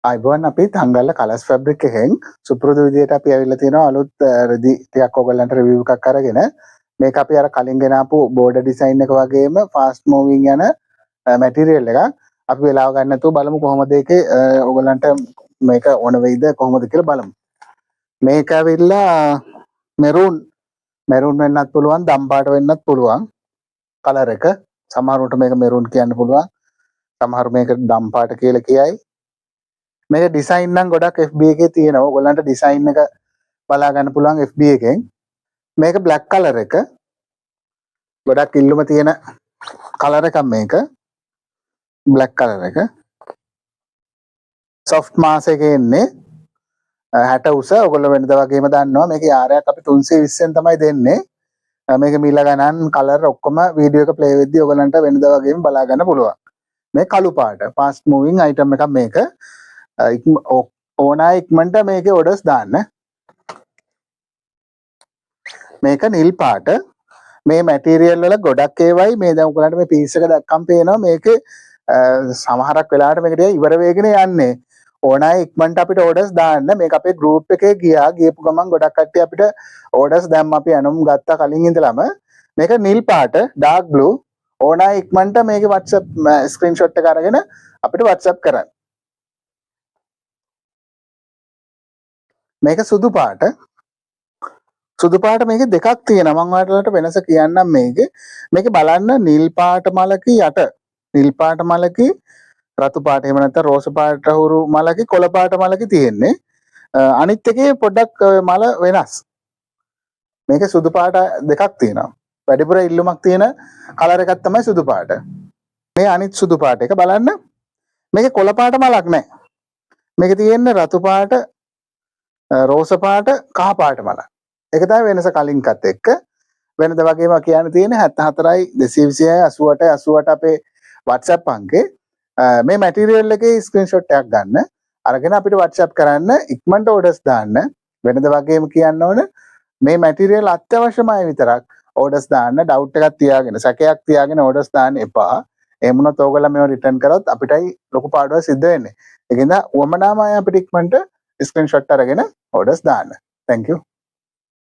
අයිබෝන් අපි තංගල්ල කලස් ෆැබ්‍රික් එකෙන් සුපුරුදු විදියට අපි ඇවිල්ලා තියෙනවා අලුත් රෙදි ටිකක් ඔයගලන්ට රිවිව් එකක් අරගෙන මේක අපි අර කලින් ගෙනාපු බෝඩර් ඩිසයින් එක වගේම ෆාස්ට් මූවිං යන මැටීරියල් එකක් අපි වෙලාව ගන්න නැතුව බලමු කොහොමද ඒකේ ඔයගලන්ට මේක ඕන වෙයිද කොහොමද කියලා බලමු මේක ඇවිල්ලා මෙරූන් වෙන්නත් පුළුවන් දම් පාට වෙන්නත් පුළුවන් කලර් එක සමහරවිට මේක මෙරූන් කියන්න පුළුවන් සමහර මේක දම් පාට කියලා කියයි මේක ඩිසයින් නම් ගොඩක් FB එකේ තියෙනවා. ඔයගොල්ලන්ට ඩිසයින් එක බලා ගන්න පුළුවන් FB එකෙන්. මේක black color එක. ගොඩක් ඉල්ලුම තියෙන color එකක් මේක. black color එක. soft mass එකේ එන්නේ 60 උස. ඔයගොල්ලෝ වෙනදා වගේම දන්නවා මේකේ ආරයක් අපි 320 න් තමයි දෙන්නේ. මේක මීලා ගණන් color ඔක්කොම වීඩියෝ එක play වෙද්දී ඔයගොල්ලන්ට වෙනදා වගේම බලා ගන්න පුළුවන්. මේ කළු පාට fast moving item එකක් මේක. ඕනා ඉක්මනට මේකේ ඔඩර්ස් දාන්න මේක නිල් පාට මේ මැටීරියල් වල ගොඩක් ඒවයි මේ දැන් ඔයගලන්ට මේ පීස් එක දැක්කම පේනවා මේකේ සමහරක් වෙලාවට මේක ටික ඉවර වෙගෙන යන්නේ ඕනා ඉක්මනට අපිට ඔඩර්ස් දාන්න මේක අපේ ගෲප් එකේ ගියපු ගමන් ගොඩක් කට්ටිය අපිට ඔඩර්ස් දැම්ම අපි අනුම් ගත්තා කලින් ඉඳලම මේක නිල් පාට ඩාර්ක් බ්ලූ ඕනා ඉක්මනට මේකේ WhatsApp ස්ක්‍රීන්ෂොට් එක අරගෙන අපිට WhatsApp කරන්න මේක සුදු පාට මේක දෙකක් තියෙනවා මම ඔයාලට වෙනස කියන්නම් මේක බලන්න නිල් පාට මලකි යට නිල් පාට මලකි රතු පාට එහෙම නැත්නම් රෝස පාට හුරු මලකි කොළ පාට මලකි තියෙන්නේ අනිත් එකේ පොඩ්ඩක් මල වෙනස් මේක සුදු පාට දෙකක් තියෙනවා වැඩිපුර ඉල්ලුමක් තියෙන කලර් එකක් තමයි සුදු පාට මේ අනිත් සුදු පාට එක බලන්න මේකේ කොළ පාට මලක් නැහැ මේක තියෙන්නේ රතු පාට රෝස පාට කහ පාට මල. ඒක තමයි වෙනස කලින්කත් එක්ක. වෙනද වගේම කියන්න තියෙන්නේ 74යි 226 88 අපේ WhatsApp අංකේ. මේ මැටීරියල් එකේ ස්ක්‍රීන්ෂොට් එකක් ගන්න. අරගෙන අපිට WhatsApp කරන්න ඉක්මනට ඕඩර්ස් දාන්න. වෙනද වගේම කියන්න ඕන මේ මැටීරියල් අත්‍යවශ්‍යමයි විතරක් ඕඩර්ස් දාන්න. ඩවුට් එකක් තියාගෙන සැකයක් තියාගෙන ඕඩර්ස් දාන්න එපා. එහෙම වුණොත් ඕගොල්ලෝ මේව රිටර්න් කරොත් අපිටයි ලොකු පාඩුවක් සිද්ධ වෙන්නේ. ඒකෙන්ද වමනාමයි අපිට ඉක්මනට ස්ක්‍රීන්ෂොට් අරගෙන orders දාන්න. Thank you.